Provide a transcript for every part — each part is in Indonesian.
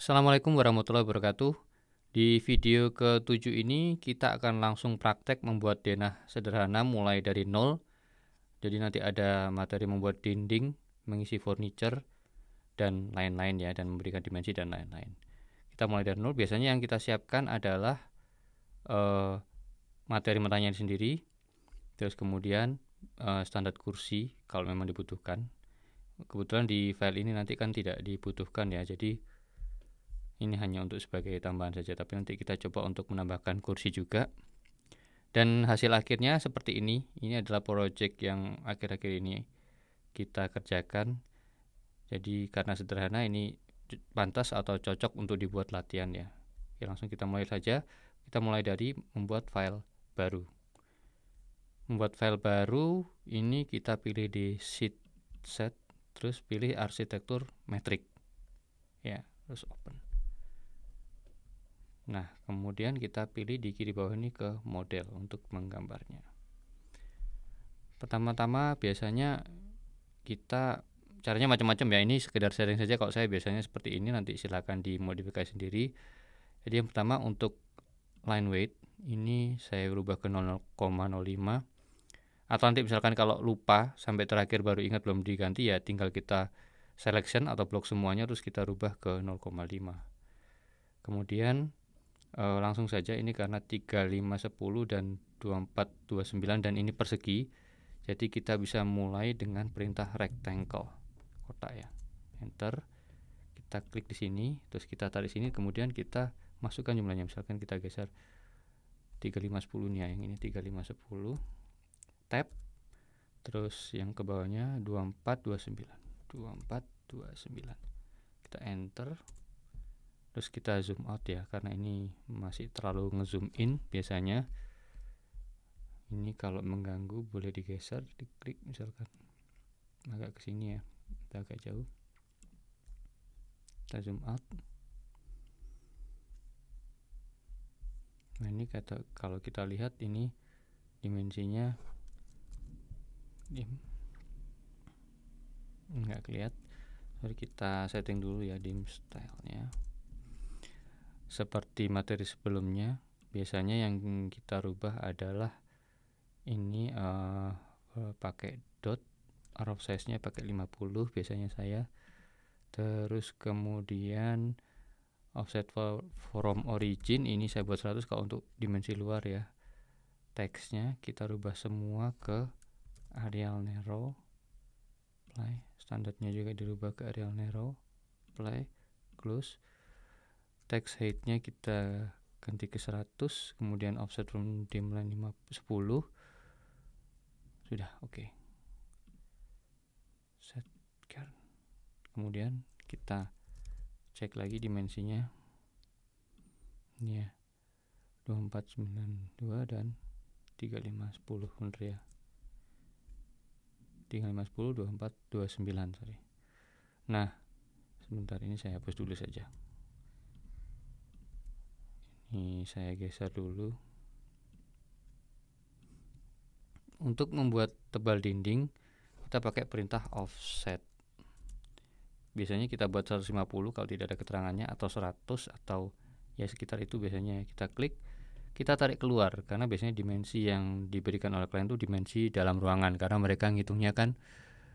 Assalamualaikum warahmatullahi wabarakatuh. Di video ke-7 ini kita akan langsung praktek membuat denah sederhana mulai dari nol. Jadi nanti ada materi membuat dinding, mengisi furniture, dan lain-lain ya, dan memberikan dimensi dan lain-lain. Kita mulai dari nol. Biasanya yang kita siapkan adalah materi mentahnya sendiri, terus kemudian standar kursi kalau memang dibutuhkan. Kebetulan di file ini nanti kan tidak dibutuhkan ya, jadi ini hanya untuk sebagai tambahan saja, tapi nanti kita coba untuk menambahkan kursi juga. Dan hasil akhirnya seperti ini. Ini adalah project yang akhir-akhir ini kita kerjakan. Jadi karena sederhana, ini pantas atau cocok untuk dibuat latihan ya. Oke, langsung kita mulai saja. Kita mulai dari membuat file baru. Membuat file baru, ini kita pilih di sheet set, terus pilih arsitektur metrik. Ya, terus open. Nah, kemudian kita pilih di kiri bawah ini ke model untuk menggambarnya. Pertama-tama biasanya kita caranya macam-macam ya. Ini sekedar sharing saja. Kalau saya biasanya seperti ini, nanti silakan dimodifikasi sendiri. Jadi yang pertama untuk line weight ini saya rubah ke 0,05. Atau nanti misalkan kalau lupa sampai terakhir baru ingat belum diganti ya, tinggal kita selection atau blok semuanya terus kita rubah ke 0,5. Kemudian langsung saja ini karena 3510 dan 2429 dan ini persegi, jadi kita bisa mulai dengan perintah rectangle, kotak ya. Enter, kita klik di sini, terus kita tarik sini, kemudian kita masukkan jumlahnya. Misalkan kita geser 3510 nih ya, yang ini 3510, tab, terus yang ke bawahnya 2429, 2429, kita enter. Terus kita zoom out ya, karena ini masih terlalu ngezoom in biasanya. Ini kalau mengganggu boleh digeser, diklik misalkan agak ke sini ya, agak jauh. Kita zoom out. Nah, ini kalau kita lihat ini dimensinya nggak kelihatan. Jadi kita setting dulu ya dim stylenya. Seperti materi sebelumnya, biasanya yang kita rubah adalah ini pakai dot, arrow size-nya pakai 50 biasanya saya. Terus kemudian offset from origin ini saya buat 100 kalau untuk dimensi luar ya. Teksnya kita rubah semua ke Arial narrow, play. Standarnya juga dirubah ke Arial narrow, play, close. Text height-nya kita ganti ke 100, kemudian offset from dimline 10. Sudah, oke. Set current. Kemudian kita cek lagi dimensinya. Ini ya. 2492 dan 3510 benar ya. 3510 2429, sorry. Nah, sebentar ini saya hapus dulu saja. Ini saya geser dulu. Untuk membuat tebal dinding kita pakai perintah offset. Biasanya kita buat 150 kalau tidak ada keterangannya, atau 100 atau ya sekitar itu biasanya. Kita klik, kita tarik keluar karena biasanya dimensi yang diberikan oleh klien itu dimensi dalam ruangan, karena mereka ngitungnya kan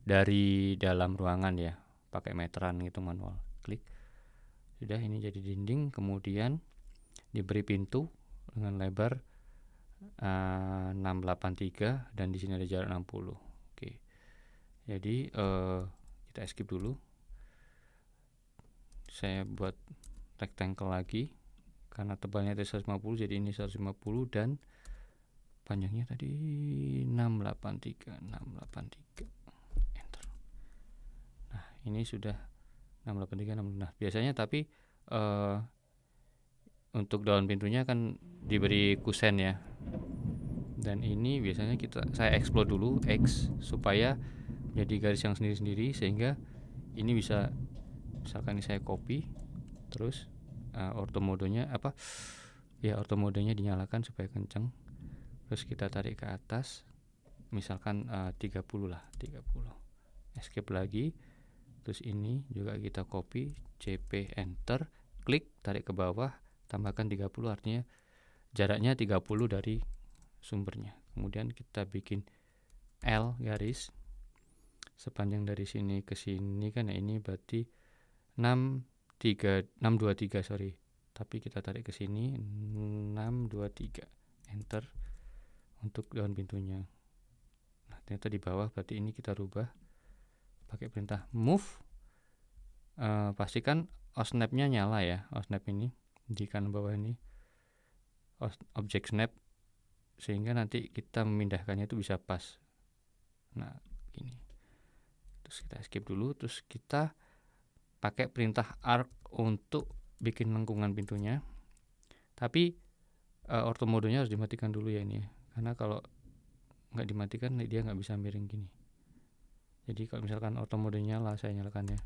dari dalam ruangan ya, pakai meteran gitu manual. Klik. Sudah, ini jadi dinding. Kemudian diberi pintu dengan lebar 683 dan di sini ada jarak 60. Oke. Jadi kita skip dulu. Saya buat rectangle lagi karena tebalnya tadi 150, jadi ini 150 dan panjangnya tadi 683. Enter. Nah, ini sudah 683. Nah, biasanya tapi untuk daun pintunya kan diberi kusen ya, dan ini biasanya saya explode dulu X supaya jadi garis yang sendiri-sendiri, sehingga ini bisa, misalkan ini saya copy, terus ortho modenya ortho modenya dinyalakan supaya kenceng, terus kita tarik ke atas, misalkan 30 lah, 30, escape lagi, terus ini juga kita copy, CP enter, klik, tarik ke bawah, tambahkan 30, artinya jaraknya 30 dari sumbernya. Kemudian kita bikin L garis sepanjang dari sini ke sini kan, ini berarti 623 sorry, tapi kita tarik ke sini 623, enter untuk daun pintunya. Nah, ternyata di bawah, berarti ini kita rubah pakai perintah move. Pastikan osnap-nya nyala ya, osnap ini di kanan bawah ini, object snap, sehingga nanti kita memindahkannya itu bisa pas. Nah, gini. Terus kita skip dulu, terus kita pakai perintah arc untuk bikin lengkungan pintunya. Tapi orto modenya harus dimatikan dulu ya ini, karena kalau nggak dimatikan dia nggak bisa miring gini. Jadi kalau misalkan orto modenya nyala, saya nyalakan ya,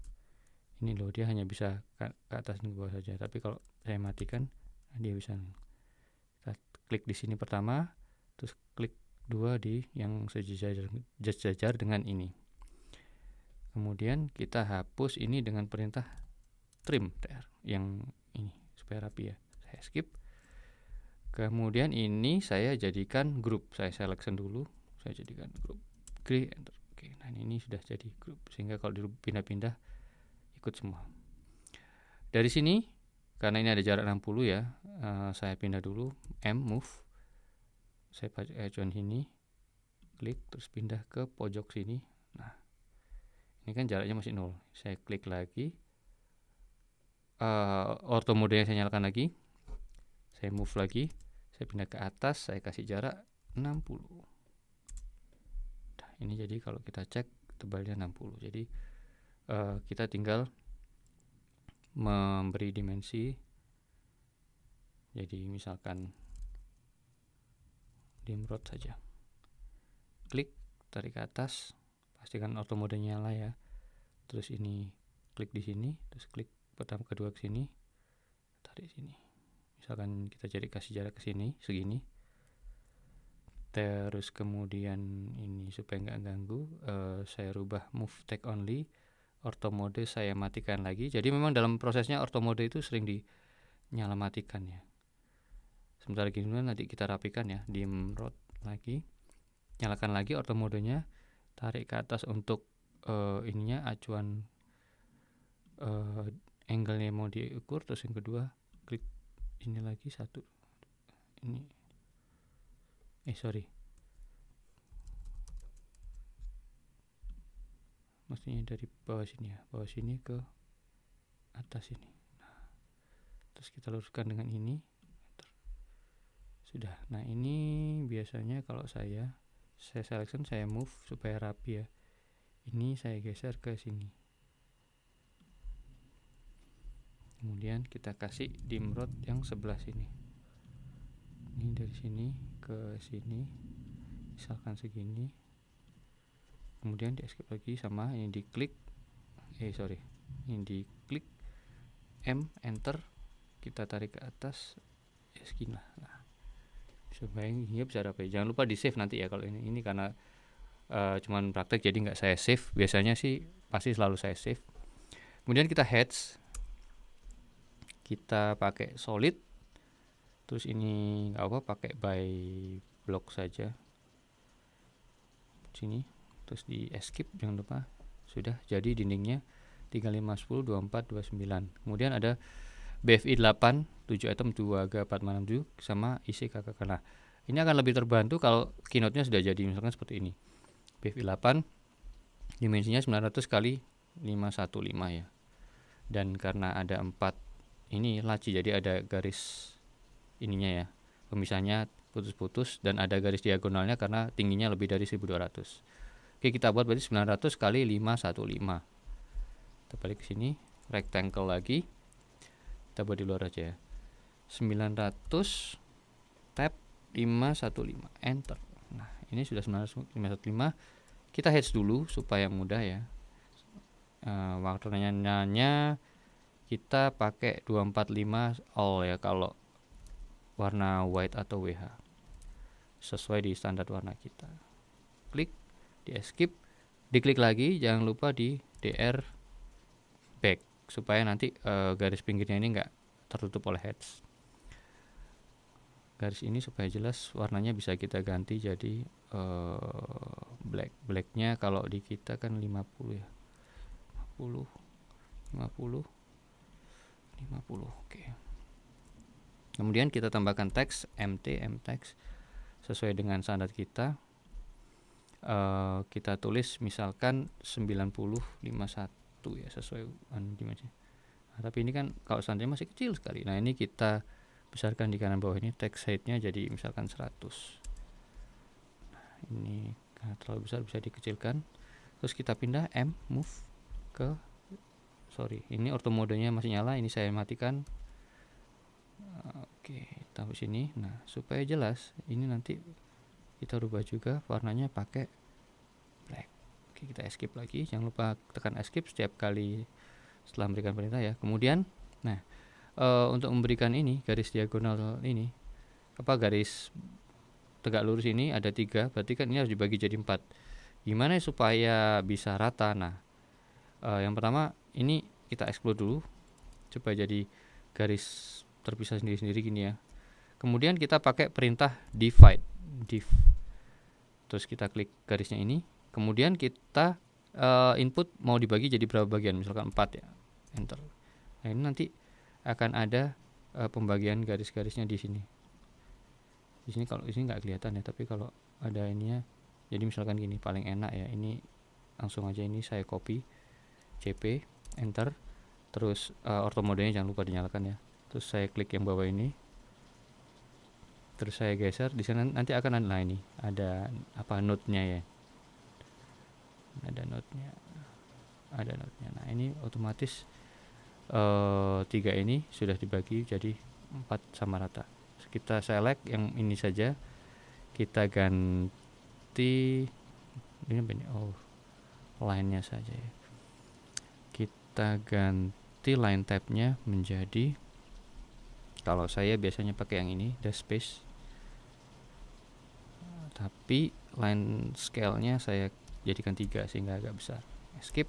ini loh, dia hanya bisa ke atas dan ke bawah saja. Tapi kalau saya matikan, dia bisa. Kita klik di sini pertama, terus klik 2 di yang sejajar dengan ini. Kemudian kita hapus ini dengan perintah trim tr yang ini supaya rapi ya. Saya skip. Kemudian ini saya jadikan grup. Saya selection dulu. Saya jadikan grup. Klik enter. Oke, nah ini sudah jadi grup, sehingga kalau dipindah-pindah ikut semua. Dari sini karena ini ada jarak 60 ya, saya pindah dulu M move. Saya pakai acuan ini, klik terus pindah ke pojok sini. Nah, ini kan jaraknya masih 0. Saya klik lagi, orto modenya saya nyalakan lagi, saya move lagi, saya pindah ke atas, saya kasih jarak 60. Nah, ini jadi kalau kita cek tebalnya 60. Jadi kita tinggal memberi dimensi. Jadi misalkan dimrod saja, klik, tarik ke atas, pastikan auto mode nyala ya. Terus ini klik di sini, terus klik pertama kedua ke sini, tarik sini. Misalkan kita kasih jarak ke sini segini. Terus kemudian ini supaya nggak ganggu, saya rubah move take only, auto mode saya matikan lagi. Jadi memang dalam prosesnya auto mode itu sering dinyala matikan ya. Sebentar lagi nanti kita rapikan ya, dimrod lagi, nyalakan lagi auto modenya, tarik ke atas untuk ininya acuan angle-nya mau diukur. Terus yang kedua klik ini lagi satu, ini mestinya dari bawah sini ya, bawah sini ke atas ini. Nah, terus kita luruskan dengan ini, sudah. Nah, ini biasanya kalau saya selection, saya move supaya rapi ya. Ini saya geser ke sini. Kemudian kita kasih dimrod yang sebelah sini. Ini dari sini ke sini, misalkan segini. Kemudian di escape lagi, sama ini diklik. Ini diklik M, enter. Kita tarik ke atas, ya segini lah. Nah, supaya ini bisa rapi. Jangan lupa di save nanti ya kalau ini karena cuman praktek jadi nggak saya save. Biasanya sih pasti selalu saya save. Kemudian kita heads, kita pakai solid, terus ini nggak apa, pakai by block saja sini, terus di escape jangan lupa. Sudah jadi dindingnya 35, 10, 24, 29. Kemudian ada BFI 8, 7 item, 2 G 467 sama isi KKK. Nah, ini akan lebih terbantu kalau keynote-nya sudah jadi, misalkan seperti ini. BFI 8 dimensinya 900 kali 515 ya. Dan karena ada 4 ini laci, jadi ada garis ininya ya, pemisahnya putus-putus, dan ada garis diagonalnya karena tingginya lebih dari 1200. Oke, kita buat berarti 900 kali 515. Kita balik ke sini, rectangle lagi, kita buat di luar aja ya. 900 tab 515, enter. Nah, ini sudah 915. Kita heads dulu supaya mudah ya. Warnanya kita pakai 245 all ya kalau warna white atau WH, sesuai di standar warna kita. Klik, di escape, diklik lagi, jangan lupa di DR back supaya nanti garis pinggirnya ini nggak tertutup oleh heads. Garis ini supaya jelas warnanya bisa kita ganti jadi blacknya kalau di kita kan 50 ya, 50 50 50. Oke. Kemudian kita tambahkan teks mtext sesuai dengan standar kita. Kita tulis misalkan 9051 ya, sesuai dimensi. Nah, tapi ini kan kalau standarnya masih kecil sekali. Nah, ini kita besarkan di kanan bawah ini, text height-nya jadi misalkan 100. Nah, ini karena terlalu besar bisa dikecilkan. Terus kita pindah move ke ini ortho modenya masih nyala, ini saya matikan. Oke, taruh sini. Nah, supaya jelas ini nanti kita rubah juga warnanya pakai black. Oke, kita escape lagi. Jangan lupa tekan escape setiap kali setelah memberikan perintah ya. Kemudian, nah, untuk memberikan ini garis diagonal ini, garis tegak lurus ini ada 3, berarti kan ini harus dibagi jadi 4. Gimana supaya bisa rata? Nah, yang pertama ini kita explode dulu supaya jadi garis terpisah sendiri-sendiri gini ya. Kemudian kita pakai perintah divide, terus kita klik garisnya ini. Kemudian kita input mau dibagi jadi berapa bagian, misalkan 4 ya, enter. Nah, ini nanti akan ada pembagian garis-garisnya di sini. Di sini kalau di sini nggak kelihatan ya, tapi kalau ada ininya, jadi misalkan gini paling enak ya. Ini langsung aja ini saya copy, cp, enter. Terus ortho modenya jangan lupa dinyalakan ya. Terus saya klik yang bawah ini. Terus saya geser, di sana nanti akan ada ini, ada node-nya ya. Ada node-nya. Nah, ini otomatis 3 ini sudah dibagi jadi 4 sama rata. Terus kita select yang ini saja. Kita ganti ini line-nya saja ya. Kita ganti line tab-nya menjadi, kalau saya biasanya pakai yang ini, dash space. Tapi line scale-nya saya jadikan 3 sehingga agak besar. Skip.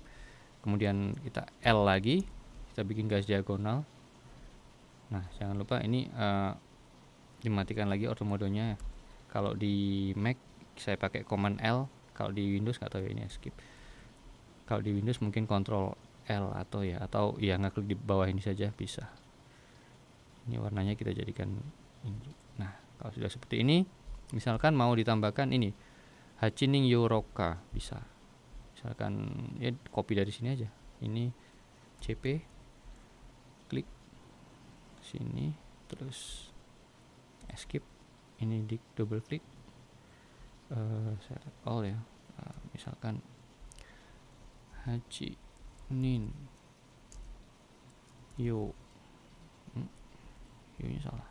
Kemudian kita L lagi, kita bikin garis diagonal. Nah, jangan lupa ini dimatikan lagi ortho modenya. Kalau di Mac saya pakai command L, kalau di Windows nggak tahu ya, ini skip. Kalau di Windows mungkin control L atau ya ngeklik di bawah ini saja bisa. Ini warnanya kita jadikan ini. Nah, kalau sudah seperti ini, misalkan mau ditambahkan ini Hachining Yoroka, bisa. Misalkan ya copy dari sini aja. Ini cp, klik sini, terus escape, ini di double klik, select all ya. Misalkan Hachining Yo, nya salah.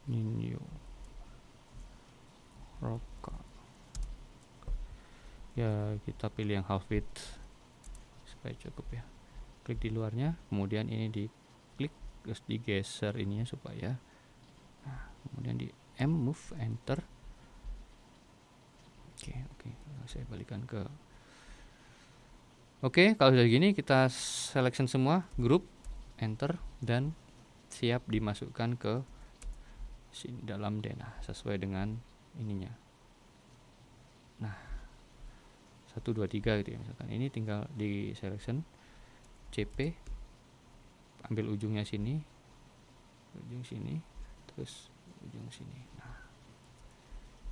Ninyo Roka. Ya, kita pilih yang half width supaya cukup ya. Klik di luarnya, kemudian ini diklik, terus digeser ininya supaya. Nah, kemudian di move, enter. Oke, saya balikan ke. Oke, kalau sudah gini kita selection semua, group, enter, dan siap dimasukkan ke sini dalam denah sesuai dengan ininya. Nah, 1 2 3 gitu ya, misalkan ini tinggal di selection, cp, ambil ujungnya sini, ujung sini, terus ujung sini. Nah,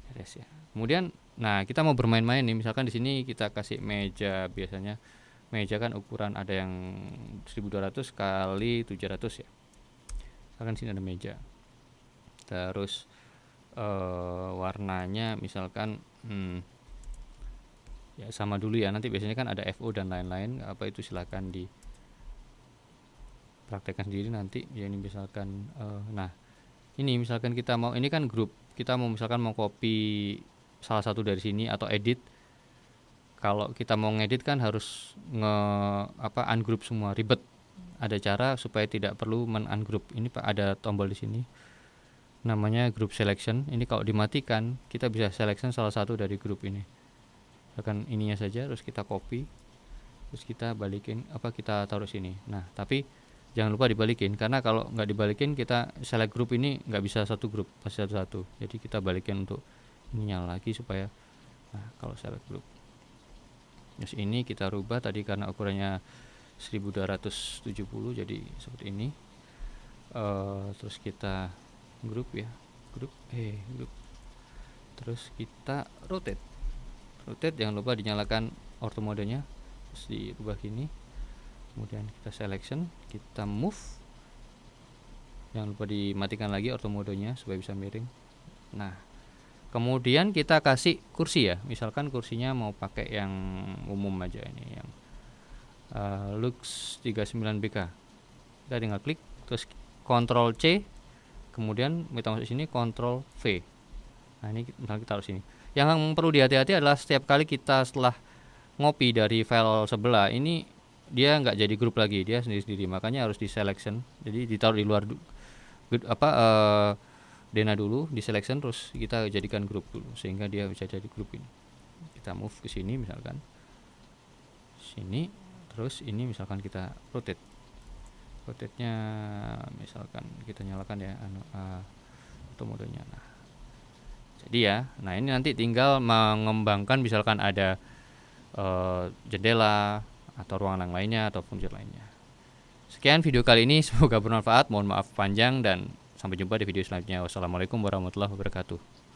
beres ya. Kemudian, nah kita mau bermain-main nih, misalkan di sini kita kasih meja. Biasanya meja kan ukuran ada yang 1200 kali 700 ya. Misalkan sini ada meja. Terus warnanya misalkan ya sama dulu ya, nanti biasanya kan ada FO dan lain-lain, itu silahkan dipraktekkan sendiri nanti ya. Ini misalkan nah ini misalkan kita mau, ini kan grup, kita mau misalkan mau copy salah satu dari sini atau edit. Kalau kita mau ngedit kan harus ungroup semua, ribet. Ada cara supaya tidak perlu men-ungroup. Ini Pak, ada tombol di sini namanya group selection. Ini kalau dimatikan kita bisa selection salah satu dari grup ini. misalkan ininya saja, terus kita copy, terus kita balikin kita taruh sini. Nah tapi jangan lupa dibalikin, karena kalau nggak dibalikin kita select group ini nggak bisa satu grup, pasti satu-satu. Jadi kita balikin untuk ininya lagi supaya, nah kalau select group, terus ini kita rubah tadi karena ukurannya 1270 jadi seperti ini. Terus kita grup ya, grup, terus kita rotate, jangan lupa dinyalakan auto modenya, terus dirubah gini, kemudian kita selection, kita move, jangan lupa dimatikan lagi auto modenya supaya bisa miring. Nah kemudian kita kasih kursi ya, misalkan kursinya mau pakai yang umum aja, ini yang Lux 39BK, kita tinggal klik, terus Ctrl C, kemudian kita masuk sini Ctrl V. Nah ini misalnya kita taruh sini. Yang perlu dihati-hati adalah setiap kali kita setelah ngopi dari file sebelah ini, dia nggak jadi grup lagi, dia sendiri-sendiri, makanya harus di selection, jadi ditaruh di luar Dena dulu, di selection, terus kita jadikan grup dulu sehingga dia bisa jadi grup ini. Kita move ke sini misalkan, sini, terus ini misalkan kita rotate nya misalkan kita nyalakan ya auto modenya. Nah jadi ya, nah ini nanti tinggal mengembangkan, misalkan ada jendela atau ruangan yang lainnya atau fungsi lainnya. Sekian video kali ini, semoga bermanfaat. Mohon maaf panjang dan sampai jumpa di video selanjutnya. Wassalamualaikum warahmatullahi wabarakatuh.